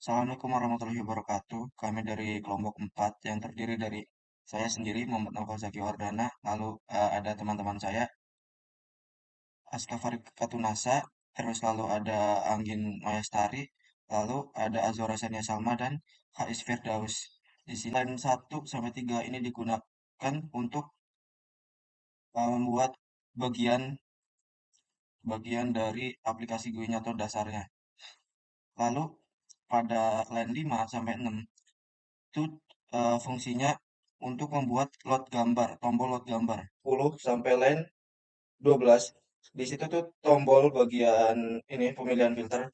Assalamualaikum warahmatullahi wabarakatuh. Kami dari kelompok 4 yang terdiri dari saya sendiri, Muhammad Naufal Zaki Wardana, lalu ada teman-teman saya, Aska Farid Katunasa, terus lalu ada Anggin Mayastari, lalu ada Azora Sania Salma dan Hais Firdaus. Di sini line 1 sampai 3 ini digunakan untuk membuat bagian bagian dari aplikasi GUI-nya atau dasarnya. Lalu pada line 5 sampai 6 itu fungsinya untuk membuat load gambar, tombol load gambar 10 sampai line 12. Di situ tuh tombol bagian ini pemilihan filter.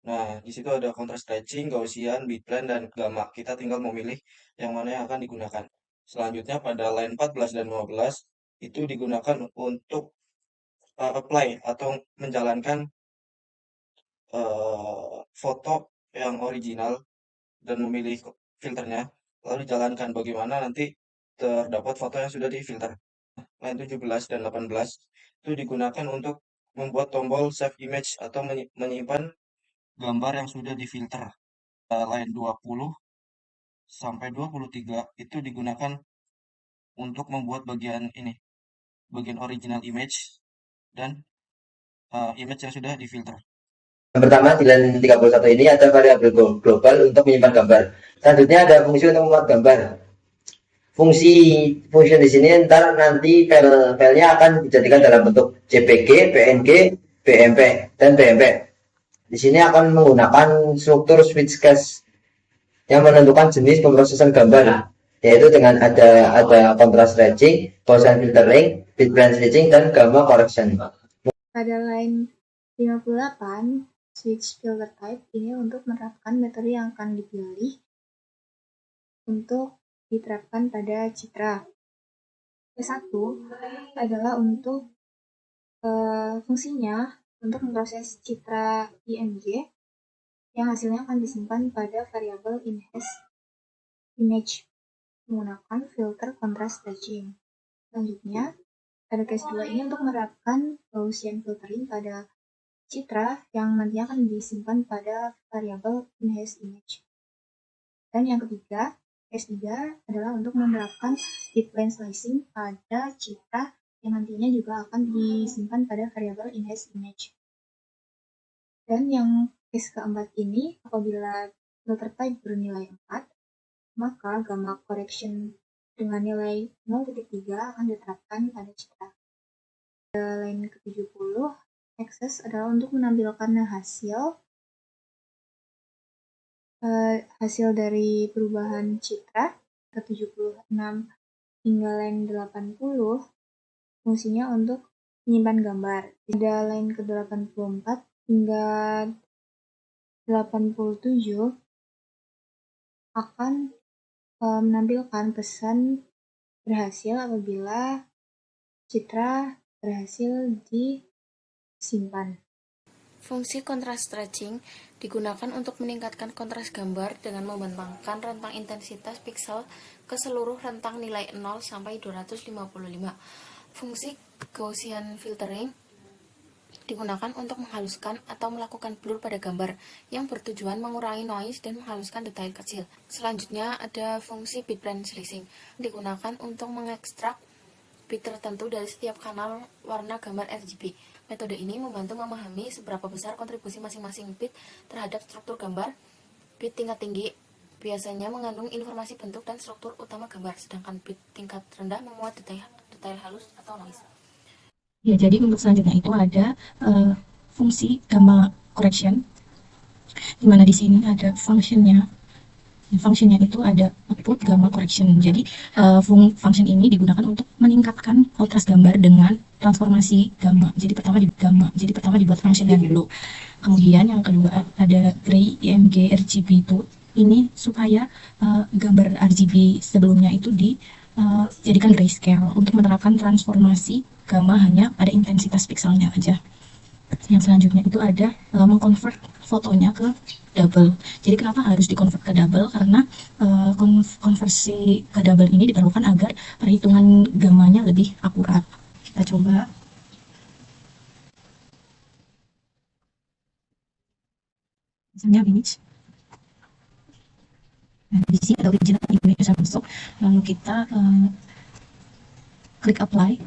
Nah, di situ ada contrast stretching, Gaussian, midplane, dan gamma. Kita tinggal memilih yang mana yang akan digunakan. Selanjutnya pada line 14 dan 15 itu digunakan untuk apply atau menjalankan foto yang original dan memilih filternya, lalu dijalankan bagaimana nanti terdapat foto yang sudah difilter. Line 17 dan 18 itu digunakan untuk membuat tombol save image atau menyimpan gambar yang sudah difilter. Line 20 sampai 23 itu digunakan untuk membuat bagian ini, bagian original image dan image yang sudah difilter. Yang pertama di line 31 ini ada variabel global untuk menyimpan gambar. Selanjutnya ada fungsi untuk membuat gambar. Fungsi di sini ntar nanti filenya akan dijadikan dalam bentuk JPG, PNG, BMP, dan BMP. Di sini akan menggunakan struktur switch cache yang menentukan jenis pemrosesan gambar, yaitu dengan ada contrast stretching, Gaussian filtering, bitplane stretching, dan gamma correction. Pada line 58, switch filter type ini untuk menerapkan metode yang akan dipilih untuk diterapkan pada citra. P1 adalah untuk fungsinya untuk memproses citra IMG yang hasilnya akan disimpan pada variabel image menggunakan filter contrast stretching. Selanjutnya, pada case 2 ini untuk menerapkan Gaussian filtering pada citra yang nantinya akan disimpan pada variabel image. Dan yang ketiga, case 3 adalah untuk menerapkan bitplane slicing pada citra yang nantinya juga akan disimpan pada variabel image. Dan yang case keempat ini, apabila filter type bernilai 4, maka gamma correction dengan nilai 0.3 akan diterapkan pada citra. Line ke-70, access adalah untuk menampilkan hasil dari perubahan citra ke-76 hingga line 80, fungsinya untuk menyimpan gambar. Pada line ke-84 hingga 87 akan menampilkan pesan berhasil apabila citra berhasil disimpan. Fungsi contrast stretching digunakan untuk meningkatkan kontras gambar dengan membentangkan rentang intensitas piksel ke seluruh rentang nilai 0 sampai 255. Fungsi Gaussian filtering digunakan untuk menghaluskan atau melakukan blur pada gambar yang bertujuan mengurangi noise dan menghaluskan detail kecil. Selanjutnya ada fungsi bitplane slicing, digunakan untuk mengekstrak bit tertentu dari setiap kanal warna gambar RGB. Metode ini membantu memahami seberapa besar kontribusi masing-masing bit terhadap struktur gambar. Bit tingkat tinggi biasanya mengandung informasi bentuk dan struktur utama gambar, sedangkan bit tingkat rendah memuat detail halus atau noise. Ya, jadi untuk selanjutnya itu ada fungsi gamma correction, di mana di sini ada functionnya. Functionnya itu ada output gamma correction. Jadi function ini digunakan untuk meningkatkan kontras gambar dengan transformasi gamma. Jadi pertama dibuat functionnya dulu. Kemudian yang kedua ada gray IMG RGB itu ini supaya gambar RGB sebelumnya itu dijadikan grayscale untuk menerapkan transformasi gamma hanya pada intensitas pikselnya aja. Yang selanjutnya itu ada mengconvert fotonya ke double. Jadi kenapa harus dikonvert ke double? Karena konversi ke double ini diperlukan agar perhitungan gamanya lebih akurat. Kita coba. Misalnya image. Nah, di sini ada original image yang masuk, lalu kita klik apply.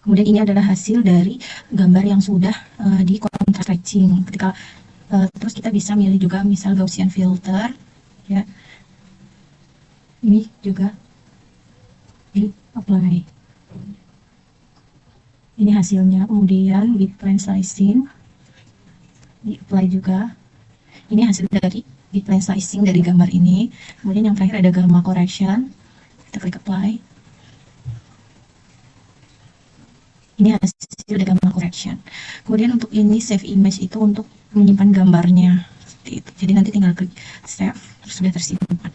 Kemudian ini adalah hasil dari gambar yang sudah di contrast stretching. Ketika terus kita bisa milih juga misal Gaussian filter, ya. Ini juga di apply. Ini hasilnya. Kemudian bitplane slicing di apply juga. Ini hasil dari bitplane slicing dari gambar ini. Kemudian yang terakhir ada gamma correction. Kita klik apply. Ini hasil dari gamma correction. Kemudian untuk ini save image itu untuk menyimpan gambarnya seperti itu. Jadi nanti tinggal klik save, terus sudah tersimpan.